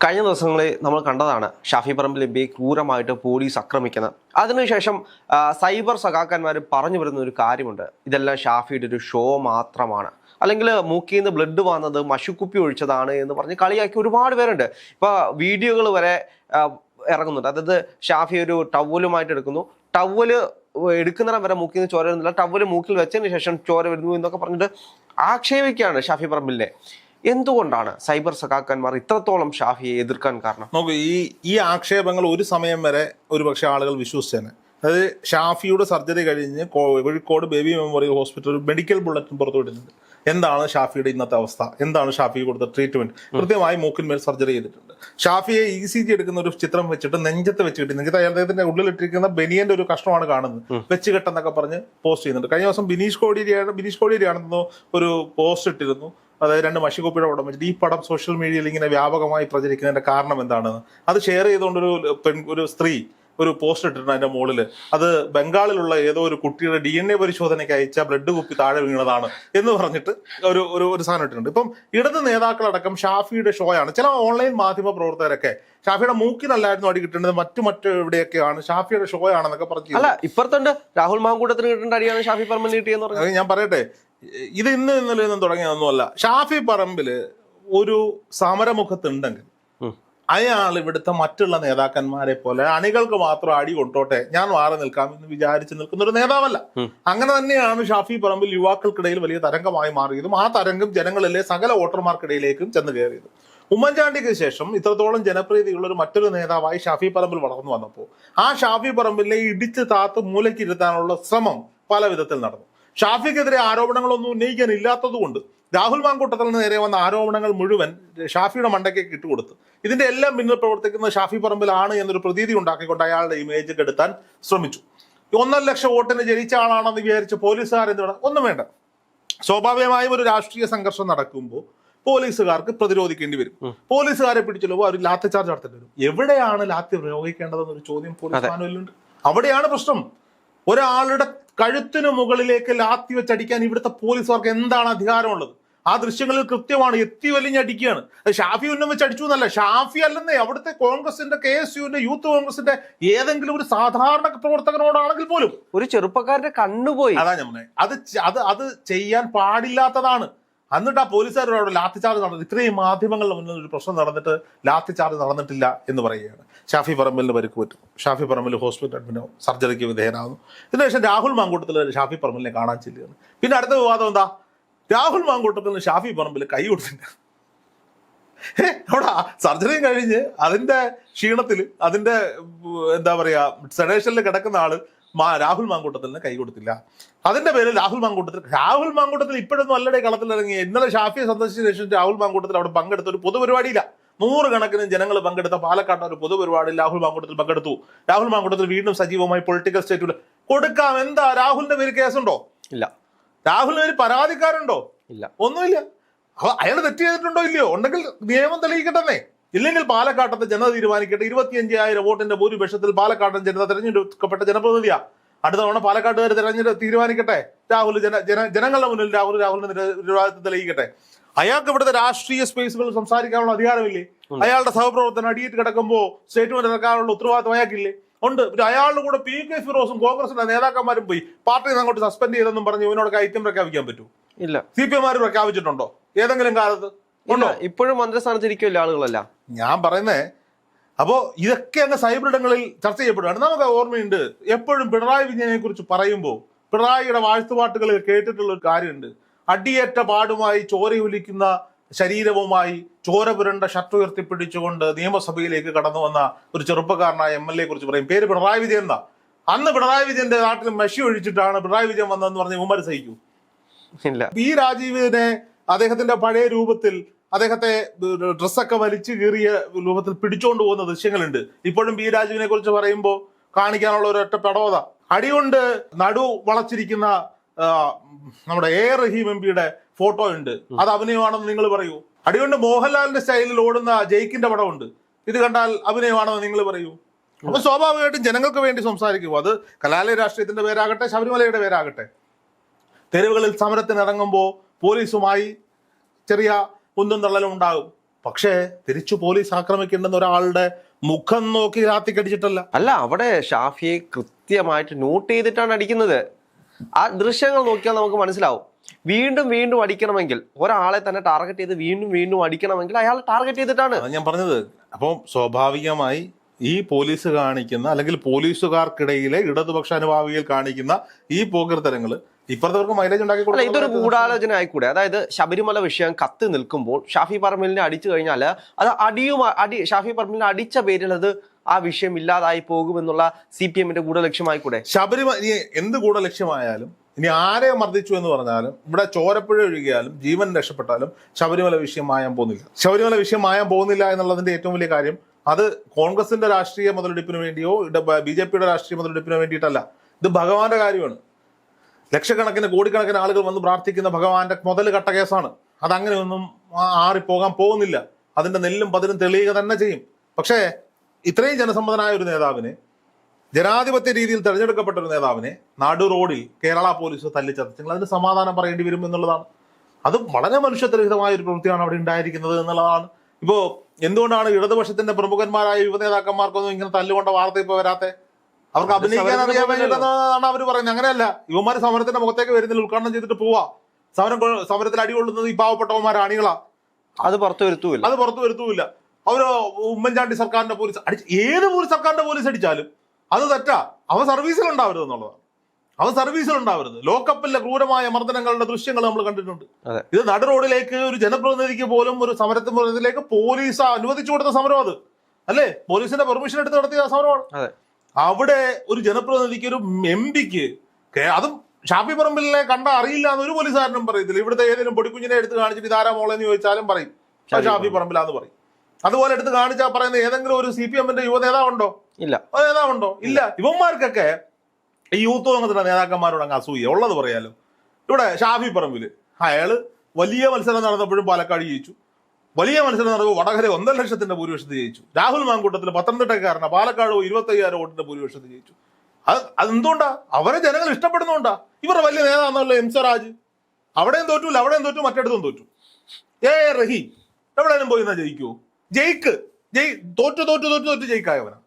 കഴിഞ്ഞ ദിവസങ്ങളിൽ നമ്മൾ കണ്ടതാണ് ഷാഫി പറമ്പിൽ എംപിയെ ക്രൂരമായിട്ട് പോലീസ് ആക്രമിക്കുന്നത്. അതിനുശേഷം സൈബർ സഖാക്കന്മാർ പറഞ്ഞു വരുന്ന ഒരു കാര്യമുണ്ട്, ഇതെല്ലാം ഷാഫിയുടെ ഒരു ഷോ മാത്രമാണ്, അല്ലെങ്കിൽ മൂക്കിൽ നിന്ന് ബ്ലഡ് വന്നത് മഷുക്കുപ്പി ഒഴിച്ചതാണ് എന്ന് പറഞ്ഞ് കളിയാക്കി ഒരുപാട് പേരുണ്ട്. ഇപ്പൊ വീഡിയോകൾ വരെ ഇറങ്ങുന്നുണ്ട്. അതായത് ഷാഫി ഒരു ടവലുമായിട്ട് എടുക്കുന്നു, ടവല് എടുക്കുന്നിടം വരെ മൂക്കിൽ നിന്ന് ചോര വരുന്നില്ല, ടവല് മൂക്കിൽ വെച്ചതിന് ശേഷം ചോര വരുന്നു എന്നൊക്കെ പറഞ്ഞിട്ട് ആക്ഷേപിക്കുകയാണ് ഷാഫി പറമ്പിലിനെ. എന്തുകൊണ്ടാണ് സൈബർ സഖാക്കന്മാർ ഇത്രത്തോളം ഷാഫിയെ എതിർക്കാൻ കാരണം? നോക്കൂ, ഈ ആക്ഷേപങ്ങൾ ഒരു സമയം വരെ ഒരുപക്ഷെ ആളുകൾ വിശ്വസിച്ചേനെ. അതായത് ഷാഫിയുടെ സർജറി കഴിഞ്ഞ് കോഴിക്കോട് ബേബി മെമ്മോറിയൽ ഹോസ്പിറ്റൽ ഒരു മെഡിക്കൽ ബുള്ളറ്റിൻ പുറത്തുവിടുന്നുണ്ട്. എന്താണ് ഷാഫിയുടെ ഇന്നത്തെ അവസ്ഥ, എന്താണ് ഷാഫി കൊടുത്ത ട്രീറ്റ്മെന്റ്, കൃത്യമായി മൂക്കിന്മേൽ സർജറി ചെയ്തിട്ടുണ്ട്. ഷാഫിയെ ECG എടുക്കുന്ന ഒരു ചിത്രം വെച്ചിട്ട് നെഞ്ചത്ത് വെച്ച് കിട്ടി, നെഞ്ചത്ത് അദ്ദേഹത്തിന്റെ ഉള്ളിലിട്ടിരിക്കുന്ന ബനിയന്റെ ഒരു കഷ്ണമാണ് കാണുന്നത്, വെച്ച് കെട്ടെന്നൊക്കെ പറഞ്ഞ് പോസ്റ്റ് ചെയ്യുന്നുണ്ട്. കഴിഞ്ഞ ദിവസം ബിനീഷ് കോടിയേരിയാണെന്നോ ഒരു പോസ്റ്റ് ഇട്ടിരുന്നു. അതായത് 2 മഷിക്കുപ്പിയുടെ പടം വെച്ചിട്ട് ഈ പടം സോഷ്യൽ മീഡിയയിൽ ഇങ്ങനെ വ്യാപകമായി പ്രചരിക്കുന്നതിന്റെ കാരണം എന്താണെന്ന് അത് ഷെയർ ചെയ്തുകൊണ്ടൊരു ഒരു സ്ത്രീ ഒരു പോസ്റ്റ് ഇട്ടിട്ടുണ്ട്. അതിന്റെ മുകളിൽ അത് ബംഗാളിലുള്ള ഏതോ ഒരു കുട്ടിയുടെ DNA പരിശോധനയ്ക്ക് അയച്ച ബ്ലഡ് കുപ്പി താഴെ വീണതാണ് എന്ന് പറഞ്ഞിട്ട് ഒരു സാധനം ഇട്ടിട്ടുണ്ട്. ഇപ്പം ഇടത് നേതാക്കളടക്കം ഷാഫിയുടെ ഷോയാണ്. ചില ഓൺലൈൻ മാധ്യമ പ്രവർത്തകരൊക്കെ ഷാഫിയുടെ മൂക്കിനല്ലായിരുന്നു അടി കിട്ടേണ്ടത്, മറ്റു എവിടെയൊക്കെയാണ് ഷാഫിയുടെ ഷോ ആണെന്നൊക്കെ പറഞ്ഞു. അല്ല, ഇപ്പുറത്തുണ്ട് രാഹുൽ മാങ്കൂട്ടത്തിന് കിട്ടേണ്ട അടിയാണ് ഷാഫി പറമ്പിൽ കിട്ടിയെന്ന് പറഞ്ഞു. ഞാൻ പറയട്ടെ, ഇത് ഇന്നലെ തുടങ്ങിയതൊന്നുമല്ല. ഷാഫി പറമ്പില് ഒരു സമരമുഖത്തുണ്ടെങ്കിൽ അയാൾ ഇവിടുത്തെ മറ്റുള്ള നേതാക്കന്മാരെ പോലെ അണികൾക്ക് മാത്രം അടി കൊണ്ടോട്ടെ, ഞാൻ മാറി നിൽക്കാം എന്ന് വിചാരിച്ച് നിൽക്കുന്ന ഒരു നേതാവല്ല. അങ്ങനെ തന്നെയാണ് ഷാഫി പറമ്പിൽ യുവാക്കൾക്കിടയിൽ വലിയ തരംഗമായി മാറിയതും ആ തരംഗം ജനങ്ങളിലെ സകല വോട്ടർമാർക്കിടയിലേക്കും ചെന്ന് കയറിയതും. ഉമ്മൻചാണ്ടിക്ക് ശേഷം ഇത്രത്തോളം ജനപ്രീതിയുള്ള ഒരു മറ്റൊരു നേതാവായി ഷാഫി പറമ്പിൽ വളർന്നു വന്നപ്പോൾ ആ ഷാഫി പറമ്പിലിനെ ഇടിച്ച് താത്ത് മൂലക്കിരുത്താനുള്ള ശ്രമം പല വിധത്തിൽ നടന്നു. ഷാഫിക്കെതിരെ ആരോപണങ്ങളൊന്നും ഉന്നയിക്കാനില്ലാത്തതുകൊണ്ട് രാഹുൽ മാങ്കൂട്ടത്തിന് നേരെ വന്ന ആരോപണങ്ങൾ മുഴുവൻ ഷാഫിയുടെ മണ്ടയ്ക്ക് ഇട്ടുകൊടുത്തു. ഇതിന്റെ എല്ലാം പിന്നിൽ പ്രവർത്തിക്കുന്നത് ഷാഫി പറമ്പിലാണ് എന്നൊരു പ്രതീതി ഉണ്ടാക്കിക്കൊണ്ട് അയാളുടെ ഇമേജ് കെടുത്താൻ ശ്രമിച്ചു. 1.5 ലക്ഷം വോട്ടിന് ജയിച്ച ആളാണെന്ന് വിചാരിച്ച് പോലീസുകാരെന്ത് ഒന്നും വേണ്ട. സ്വാഭാവികമായും ഒരു രാഷ്ട്രീയ സംഘർഷം നടക്കുമ്പോൾ പോലീസുകാർക്ക് പ്രതിരോധിക്കേണ്ടി വരും. പോലീസുകാരെ പിടിച്ചല്ലോ അവർ ലാത്തി ചാർജ് നടത്തേണ്ടി വരും. എവിടെയാണ് ലാത്തി പ്രയോഗിക്കേണ്ടതെന്നൊരു ചോദ്യം പോലീസ് മാനുവലിലുണ്ട്. അവിടെയാണ് പ്രശ്നം. ഒരാളുടെ കഴുത്തിനു മുകളിലേക്ക് ലാത്തി വെച്ചടിക്കാൻ ഇവിടുത്തെ പോലീസുകാർക്ക് എന്താണ് അധികാരമുള്ളത്? ആ ദൃശ്യങ്ങളിൽ കൃത്യമാണ്, എത്തി വലിഞ്ഞടിക്കുകയാണ്. ഷാഫി ഉന്നം വെച്ച് അടിച്ചു എന്നല്ല, ഷാഫി അല്ലെന്നേ, അവിടുത്തെ കോൺഗ്രസിന്റെ KSUവിന്റെ യൂത്ത് കോൺഗ്രസിന്റെ ഏതെങ്കിലും ഒരു സാധാരണ പ്രവർത്തകനോടാണെങ്കിൽ പോലും ഒരു ചെറുപ്പക്കാരന്റെ കണ്ണുപോയി. അതാ ഞാൻ പറഞ്ഞത്, അത് ചെയ്യാൻ പാടില്ലാത്തതാണ്. എന്നിട്ട് ആ പോലീസുകാരോട് ലാത്തി ചാർജ് നടന്നത്, ഇത്രയും മാധ്യമങ്ങളുടെ മുന്നിൽ ഒരു പ്രശ്നം നടന്നിട്ട് ലാത്തി ചാർജ് നടന്നിട്ടില്ല എന്ന് പറയുകയാണ്. ഷാഫി പറമ്പിലിന് പരിക്ക് പറ്റും, ഷാഫി പറമ്പിൽ ഹോസ്പിറ്റൽ അഡ്മിറ്റോ സർജറിക്ക് വിധേയനാകുന്നു. ഇതിനുശേഷം രാഹുൽ മാങ്കൂട്ടത്തിൽ ഷാഫി പറമ്പിലിനെ കാണാൻ ചെല്ലുകയാണ്. പിന്നെ അടുത്ത വിവാദം എന്താ? രാഹുൽ മാങ്കൂട്ടത്തിന് ഷാഫി പറമ്പിൽ കൈ കൊടുത്തില്ല. അവിടെ സർജറിയും കഴിഞ്ഞ് അതിന്റെ ക്ഷീണത്തിൽ അതിന്റെ എന്താ പറയാ സെഡേഷനിൽ കിടക്കുന്ന ആള് രാഹുൽ മാങ്കൂട്ടത്തിന് കൈ കൊടുത്തില്ല. അതിന്റെ പേരിൽ രാഹുൽ മാങ്കൂട്ടത്തിൽ ഇപ്പോഴൊന്നും അല്ലടെ കളത്തിലിറങ്ങി. ഇന്നലെ ഷാഫിയെ സന്ദർശിച്ച ശേഷം രാഹുൽ മാങ്കൂട്ടത്തിൽ അവിടെ പങ്കെടുത്ത ഒരു പൊതുപരിപാടിയില്ല. 100 കണക്കിന് ജനങ്ങൾ പങ്കെടുത്ത പാലക്കാട് ഒരു പൊതുപരിപാടിയിൽ രാഹുൽ മാങ്കൂട്ടത്തിൽ പങ്കെടുത്തു. രാഹുൽ മാങ്കൂട്ടത്തിൽ വീണ്ടും സജീവമായി പൊളിറ്റിക്കൽ സ്റ്റേറ്റിൽ കൊടുക്കാം. എന്താ രാഹുലിന്റെ പേര് കേസുണ്ടോ? ഇല്ല. രാഹുലിന് പേര് പരാതിക്കാരുണ്ടോ? ഇല്ല. ഒന്നുമില്ല. അപ്പൊ അയാൾ തെറ്റ് ചെയ്തിട്ടുണ്ടോ ഇല്ലയോ? ഉണ്ടെങ്കിൽ നിയമം തെളിയിക്കട്ടെ. ഇല്ലെങ്കിൽ പാലക്കാട്ടത്തെ ജനത തീരുമാനിക്കട്ടെ. 25,000 വോട്ടിന്റെ ഭൂരിപക്ഷത്തിൽ പാലക്കാടൻ ജനത തെരഞ്ഞെടുക്കപ്പെട്ട ജനപ്രതിനിധിയാ. അടുത്ത തവണ പാലക്കാട്ടുകാർ തീരുമാനിക്കട്ടെ. ജനങ്ങളുടെ മുന്നിൽ രാഹുലിന്റെ നിരവാദിത്വം തെളിയിക്കട്ടെ. അയാൾക്ക് ഇവിടുത്തെ രാഷ്ട്രീയ സ്പേസുകളിൽ സംസാരിക്കാനുള്ള അധികാരമില്ലേ? അയാളുടെ സഹപ്രവർത്തനം അടിയിട്ട് കിടക്കുമ്പോൾ സ്റ്റേറ്റ്മെന്റ് ഇറക്കാനുള്ള ഉത്തരവാദിത്വം അയാൾക്കില്ലേ? ഉണ്ട്. അയാളുടെ കൂടെ PK ഫിറോസും കോൺഗ്രസിന്റെ നേതാക്കന്മാരും പോയി പാർട്ടിയിൽ നിന്ന് അങ്ങോട്ട് സസ്പെൻഡ് ചെയ്തെന്നും പറഞ്ഞ് ഇവനോടൊക്കെ ഐക്യം പ്രഖ്യാപിക്കാൻ പറ്റൂ? ഇല്ല. CPM പ്രഖ്യാപിച്ചിട്ടുണ്ടോ ഏതെങ്കിലും കാലത്ത്? ഉണ്ടോ? ഇപ്പോഴും മന്ത്രിസ്ഥാനത്തിരിക്കുമല്ലോ ആളുകളല്ല. ഞാൻ പറയുന്നേ, അപ്പോ ഇതൊക്കെ അങ്ങ് സൈബർ ഇടങ്ങളിൽ ചർച്ച ചെയ്യപ്പെടുകയാണ്. നമുക്ക് ഓർമ്മയുണ്ട്, എപ്പോഴും പിണറായി വിജയനെ കുറിച്ച് പറയുമ്പോൾ പിണറായിയുടെ വാഴ്ത്തുപാട്ടുകൾ കേട്ടിട്ടുള്ള ഒരു കാര്യമുണ്ട്. അടിയേറ്റ പാടുമായി ചോരയൊലിക്കുന്ന ശരീരവുമായി ചോര പുരണ്ട ഷർട്ട് ഉയർത്തിപ്പിടിച്ചുകൊണ്ട് നിയമസഭയിലേക്ക് കടന്നു വന്ന ഒരു ചെറുപ്പക്കാരനായ MLA കുറിച്ച് പറയും. പേര് പിണറായി വിജയൻ എന്നാ. അന്ന് പിണറായി വിജയന്റെ നാട്ടിൽ മഷി ഒഴിച്ചിട്ടാണ് പിണറായി വിജയൻ വന്നതെന്ന് പറഞ്ഞ് മുമ്പ് സഹിക്കൂ? ഇല്ല. ഈ രാജീവിനെ അദ്ദേഹത്തിന്റെ പഴയ രൂപത്തിൽ അദ്ദേഹത്തെ ഡ്രസ്സൊക്കെ വലിച്ചു കീറിയ രൂപത്തിൽ പിടിച്ചോണ്ട് പോകുന്ന ദൃശ്യങ്ങളുണ്ട്. ഇപ്പോഴും പി രാജീവിനെ കുറിച്ച് പറയുമ്പോൾ കാണിക്കാനുള്ള ഒരൊറ്റ പടവത. അടികൊണ്ട് നടു വളച്ചിരിക്കുന്ന നമ്മുടെ റഹീം MPയുടെ ഫോട്ടോ ഉണ്ട്. അത് അഭിനയമാണെന്ന് നിങ്ങൾ പറയൂ. അടികൊണ്ട് മോഹൻലാലിന്റെ സ്റ്റൈലിൽ ഓടുന്ന ജയിക്കിന്റെ പടമുണ്ട്. ഇത് കണ്ടാൽ അഭിനയമാണെന്ന് നിങ്ങൾ പറയൂ. അപ്പൊ സ്വാഭാവികമായിട്ടും ജനങ്ങൾക്ക് വേണ്ടി സംസാരിക്കുമോ? അത് കലാലയ രാഷ്ട്രീയത്തിന്റെ പേരാകട്ടെ, ശബരിമലയുടെ പേരാകട്ടെ, തെരുവുകളിൽ സമരത്തിന് ഇറങ്ങുമ്പോൾ പോലീസുമായി ചെറിയ ഉന്തും തള്ളലും ഉണ്ടാകും. പക്ഷേ തിരിച്ചു പോലീസ് ആക്രമിക്കേണ്ടെന്ന് ഒരാളുടെ മുഖം നോക്കി രാത്തിക്കടിച്ചിട്ടല്ല. അല്ല, അവിടെ ഷാഫിയെ കൃത്യമായിട്ട് നോട്ട് ചെയ്തിട്ടാണ് അടിക്കുന്നത്. ആ ദൃശ്യങ്ങൾ നോക്കിയാൽ നമുക്ക് മനസ്സിലാവും. വീണ്ടും വീണ്ടും അടിക്കണമെങ്കിൽ, ഒരാളെ തന്നെ ടാർഗറ്റ് ചെയ്ത് വീണ്ടും വീണ്ടും അടിക്കണമെങ്കിൽ അയാൾ ടാർഗറ്റ് ചെയ്തിട്ടാണ്. ഞാൻ പറഞ്ഞത്. അപ്പം സ്വാഭാവികമായി ഈ പോലീസ് കാണിക്കുന്ന, അല്ലെങ്കിൽ പോലീസുകാർക്കിടയിലെ ഇടതുപക്ഷ അനുഭാവികൾ കാണിക്കുന്ന ഈ പോകൃത്തരങ്ങൾ ഇപ്പുറത്തവർക്ക് മൈലേജ് ഉണ്ടാക്കി അല്ല, ഇതൊരു ഗൂഢാലോചന ആയിക്കൂടെ? അതായത് ശബരിമല വിഷയം കത്തി നിൽക്കുമ്പോൾ ഷാഫി പറമ്പിലിനെ അടിച്ചു കഴിഞ്ഞാൽ അത് ഷാഫി പറമ്പിലിനെ അടിച്ച പേരിൽ അത് ആ വിഷയം ഇല്ലാതായി പോകുമെന്നുള്ള CPM-ന്റെ ഗൂഢലക്ഷ്യമായിക്കൂടെ? ശബരിമല എന്ത് ഗൂഢലക്ഷ്യമായാലും, ഇനി ആരെ മർദ്ദിച്ചു എന്ന് പറഞ്ഞാലും, ഇവിടെ ചോരപ്പുഴ ഒഴുകിയാലും, ജീവൻ രക്ഷപ്പെട്ടാലും ശബരിമല വിഷയം മായാൻ പോകുന്നില്ല. ശബരിമല വിഷയം മായാൻ പോകുന്നില്ല എന്നുള്ളതിന്റെ ഏറ്റവും വലിയ കാര്യം അത് കോൺഗ്രസിന്റെ രാഷ്ട്രീയ മുതലെടുപ്പിന് വേണ്ടിയോ BJP-യുടെ രാഷ്ട്രീയ മുതലെടുപ്പിന് വേണ്ടിയിട്ടല്ല. ഇത് ഭഗവാന്റെ കാര്യമാണ്. ലക്ഷക്കണക്കിന് കോടിക്കണക്കിന് ആളുകൾ വന്ന് പ്രാർത്ഥിക്കുന്ന ഭഗവാന്റെ മുതൽ കട്ട കേസാണ്. അതങ്ങനെയൊന്നും ആറിപ്പോകാൻ പോകുന്നില്ല. അതിന്റെ നെല്ലും പതിരും തെളിയുക തന്നെ ചെയ്യും. പക്ഷേ ഇത്രയും ജനസമ്മതനായ ഒരു നേതാവിനെ, ജനാധിപത്യ രീതിയിൽ തെരഞ്ഞെടുക്കപ്പെട്ട ഒരു നേതാവിനെ നടു റോഡിൽ കേരള പോലീസ് തല്ലിച്ചതച്ചെങ്കിൽ അതിന് സമാധാനം പറയേണ്ടി വരും എന്നുള്ളതാണ്. അത് വളരെ മനുഷ്യത്വരഹിതമായ ഒരു പ്രവൃത്തിയാണ് അവിടെ ഉണ്ടായിരിക്കുന്നത് എന്നുള്ളതാണ്. ഇപ്പോ എന്തുകൊണ്ടാണ് ഇടതുപക്ഷത്തിന്റെ പ്രമുഖന്മാരായ യുവനേതാക്കന്മാർക്കൊന്നും ഇങ്ങനെ തല്ലുകൊണ്ട വാർത്ത ഇപ്പൊ വരാത്തെ? അവർക്ക് അഭിനയിക്കാൻ അറിയാൻ വേണ്ടിയിട്ടെന്നാണ് അവർ പറയുന്നത്. അങ്ങനെയല്ല, യുവമാര് സമരത്തിന്റെ മുഖത്തേക്ക് വരുന്നില്ല, ഉദ്ഘാടനം ചെയ്തിട്ട് പോവാ. സമരത്തിൽ അടികൊള്ളുന്നത് ഈ പാവപ്പെട്ടവന്മാർ അണികളാ. അത് പുറത്തു വരുത്തൂല്ല. അവര് ഉമ്മൻചാണ്ടി സർക്കാരിന്റെ പോലീസ് ഏത് സർക്കാരിന്റെ പോലീസ് അടിച്ചാലും അത് തെറ്റാ. അവ സർവീസിലുണ്ടാവരുത് എന്നുള്ളതാണ്. ലോക്കപ്പിലെ ക്രൂരമായ മർദ്ദനങ്ങളുടെ ദൃശ്യങ്ങൾ നമ്മൾ കണ്ടിട്ടുണ്ട്. ഇത് നടു റോഡിലേക്ക് ഒരു ജനപ്രതിനിധിക്ക് പോലും ഒരു സമരത്തിലേക്ക് പോലീസ് അനുവദിച്ചു കൊടുത്ത സമരം അത് അല്ലേ? പോലീസിന്റെ പെർമിഷൻ എടുത്ത് നടത്തിയ സമരമാണ്. അവിടെ ഒരു ജനപ്രതിനിധിക്ക്, ഒരു MP-ക്ക്, അതും ഷാഫി പറമ്പിലിനെ കണ്ട അറിയില്ല എന്ന് ഒരു പോലീസുകാരനും പറയത്തില്ല. ഇവിടുത്തെ ഏതെങ്കിലും പൊടിക്കുഞ്ഞിനെ എടുത്ത് കാണിച്ചിട്ട് ഇതാരാ മോളെന്ന് ചോദിച്ചാലും പറയും ഷാഫി പറമ്പിലാന്ന് പറയും. അതുപോലെ എടുത്ത് കാണിച്ചാൽ പറയുന്ന ഏതെങ്കിലും ഒരു CPM-ന്റെ യുവ നേതാവുണ്ടോ? ഇല്ല. ഇവന്മാർക്കൊക്കെ ഈ യൂത്ത് കോൺഗ്രസിന്റെ നേതാക്കന്മാരോട് അങ്ങ് അസൂയ ഉള്ളത് പറയാലോ. ഇവിടെ ഷാഫി പറമ്പില് അയാള് വലിയ മത്സരം നടന്നപ്പോഴും പാലക്കാട് ജയിച്ചു. വലിയ മത്സരം നടക്കുമ്പോൾ വടകര 1.5 ലക്ഷത്തിന്റെ ഭൂരിപക്ഷത്തിൽ ജയിച്ചു. രാഹുൽ മാങ്കൂട്ടത്തിൽ പത്തനംതിട്ടക്കാരന പാലക്കാട് 25,000 വോട്ടിന്റെ ഭൂരിപക്ഷത്തിൽ ജയിച്ചു. അതെന്തുകൊണ്ടാ? അവരെ ജനങ്ങൾ ഇഷ്ടപ്പെടുന്നുണ്ടാ? ഇവരുടെ വലിയ നേതാന്നല്ലോ M സ്വരാജ്. അവിടെയും തോറ്റു, മറ്റിടത്തും തോറ്റു. റഹീം എവിടെയും പോയി ജയിക്കുവോ? തോറ്റു ജയിക്കായവനാ.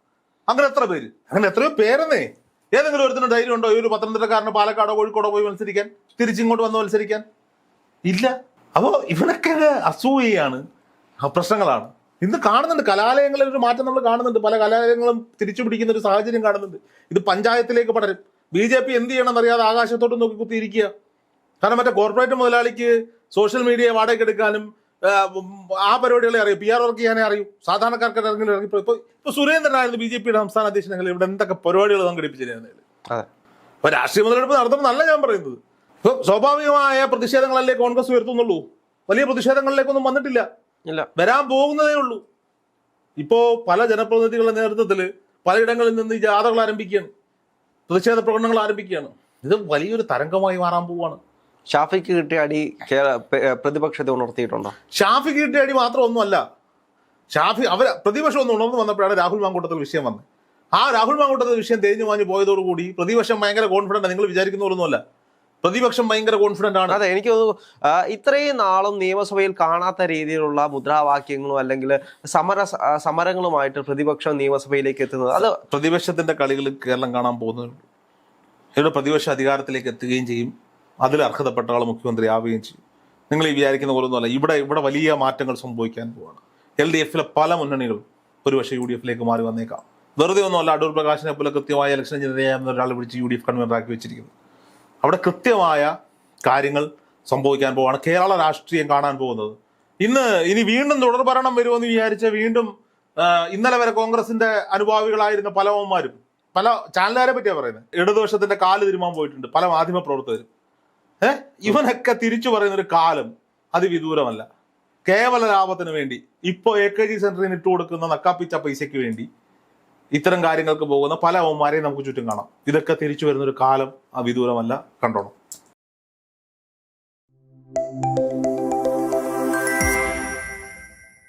അങ്ങനെ എത്ര പേര്, അങ്ങനെ എത്രയോ പേരെന്നേ. ഏതെങ്കിലും ഒരുത്തിന് ധൈര്യം ഉണ്ടോ ഈ ഒരു പത്തനംതിട്ടക്കാരന് പാലക്കാടോ കോഴിക്കോടോ പോയി മത്സരിക്കാൻ, തിരിച്ചിങ്ങോട്ട് വന്ന് മത്സരിക്കാൻ? ഇല്ല. അപ്പോ ഇവനൊക്കെ അസൂയയാണ്, പ്രശ്നങ്ങളാണ്. ഇന്ന് കാണുന്നുണ്ട് കലാലയങ്ങളിൽ ഒരു മാറ്റം നമ്മൾ കാണുന്നുണ്ട്. പല കലാലയങ്ങളും തിരിച്ചു പിടിക്കുന്ന ഒരു സാഹചര്യം കാണുന്നുണ്ട്. ഇത് പഞ്ചായത്തിലേക്ക് പടരും. BJP എന്ത് ചെയ്യണമെന്ന് അറിയാതെ ആകാശത്തോട്ട് നോക്കി കുത്തിയിരിക്കുക. കാരണം മറ്റേ കോർപ്പറേറ്റ് മുതലാളിക്ക് സോഷ്യൽ മീഡിയ വാടകയ്ക്ക് എടുക്കാനും ആ പരിപാടികളെ അറിയൂ, PR വർക്ക് ചെയ്യാനേ അറിയൂ. സാധാരണക്കാർക്ക് ഇറങ്ങി ഇപ്പൊ സുരേന്ദ്രനായിരുന്നു BJP-യുടെ സംസ്ഥാന അധ്യക്ഷൻ. ഇവിടെ എന്തൊക്കെ പരിപാടികൾ സംഘടിപ്പിച്ചിരുന്നത്. അപ്പൊ രാഷ്ട്രീയ മുതലെടുപ്പ് നടത്തുമെന്നല്ല ഞാൻ പറയുന്നത്. ഇപ്പൊ സ്വാഭാവികമായ പ്രതിഷേധങ്ങളല്ലേ കോൺഗ്രസ് ഉയർത്തുന്നുള്ളൂ. വലിയ പ്രതിഷേധങ്ങളിലേക്കൊന്നും വന്നിട്ടില്ല, വരാൻ പോകുന്നതേ ഉള്ളൂ. ഇപ്പോ പല ജനപ്രതിനിധികളുടെ നേതൃത്വത്തിൽ പലയിടങ്ങളിൽ നിന്ന് ഈ ജാഥകൾ ആരംഭിക്കുകയാണ്, പ്രതിഷേധ പ്രകടനങ്ങൾ ആരംഭിക്കുകയാണ്. ഇത് വലിയൊരു തരംഗമായി മാറാൻ പോവുകയാണ്. ഷാഫിക്ക് കിട്ടിയ അടി പ്രതിപക്ഷത്തെ ഉണർത്തിയിട്ടുണ്ടോ? ഷാഫിക്ക് കിട്ടിയ അടി മാത്രമൊന്നുമല്ല. പ്രതിപക്ഷം ഒന്ന് ഉണർന്നു വന്നപ്പോഴാണ് രാഹുൽ മാങ്കൂട്ടത്തിൽ വിഷയം വന്നത്. ആ രാഹുൽ മാങ്കൂട്ടത്തിൽ വിഷയം തേഞ്ഞു മാഞ്ഞു പോയതോടുകൂടി പ്രതിപക്ഷം ഭയങ്കര കോൺഫിഡന്റ്. നിങ്ങൾ വിചാരിക്കുന്ന പോലൊന്നുമല്ല, പ്രതിപക്ഷം ഭയങ്കര കോൺഫിഡന്റ് ആണ്. അതെ, എനിക്ക് തോന്നുന്നു ഇത്രയും നാളും നിയമസഭയിൽ കാണാത്ത രീതിയിലുള്ള മുദ്രാവാക്യങ്ങളും അല്ലെങ്കിൽ സമരങ്ങളുമായിട്ട് പ്രതിപക്ഷം നിയമസഭയിലേക്ക് എത്തുന്നത്, അത് പ്രതിപക്ഷത്തിന്റെ കളികൾ കേരളം കാണാൻ പോകുന്നുണ്ട്. ഇവിടെ പ്രതിപക്ഷ അധികാരത്തിലേക്ക് എത്തുകയും ചെയ്യും, അതിൽ അർഹതപ്പെട്ട ആൾ മുഖ്യമന്ത്രി ആവുകയും ചെയ്യും. നിങ്ങൾ ഈ വിചാരിക്കുന്ന പോലൊന്നുമല്ല. ഇവിടെ വലിയ മാറ്റങ്ങൾ സംഭവിക്കാൻ പോവാണ്. LDF-ലെ പല മുന്നണികളും ഒരുപക്ഷെ UDF-ലേക്ക് മാറി വന്നേക്കാം. വെറുതെ ഒന്നുമല്ല അടൂർ പ്രകാശിനെ പോലെ കൃത്യമായ ഇലക്ഷൻ എഞ്ചിനീയർ ചെയ്യാവുന്ന ഒരാളെ വിളിച്ച് UDF കൺവീനറാക്കി വെച്ചിരിക്കുന്നത്. അവിടെ കൃത്യമായ കാര്യങ്ങൾ സംഭവിക്കാൻ പോവാണ്. കേരള രാഷ്ട്രീയം കാണാൻ പോകുന്നത്. ഇനി വീണ്ടും തുടർ ഭരണം വരുമെന്ന് വിചാരിച്ച വീണ്ടും ഇന്നലെ വരെ കോൺഗ്രസിന്റെ അനുഭാവികളായിരുന്ന പലവന്മാരും, പല ചാനലുകാരെ പറ്റിയാണ് പറയുന്നത്, ഇടതുപക്ഷത്തിന്റെ കാല് തിരുമാൻ പോയിട്ടുണ്ട് പല മാധ്യമ പ്രവർത്തകരും. ഇവനൊക്കെ തിരിച്ചു പറയുന്ന ഒരു കാലം അതിവിദൂരമല്ല. കേവല ലാഭത്തിന് വേണ്ടി ഇപ്പോ AKG സെന്ററിന് ഇട്ട് കൊടുക്കുന്ന നക്കാപ്പിച്ച പൈസയ്ക്ക് വേണ്ടി ഇത്തരം കാര്യങ്ങൾക്ക് പോകുന്ന പല അവന്മാരെയും നമുക്ക് ചുറ്റും കാണാം. ഇതൊക്കെ തിരിച്ചു വരുന്ന ഒരു കാലം അവിദൂരമല്ല, കണ്ടോണം.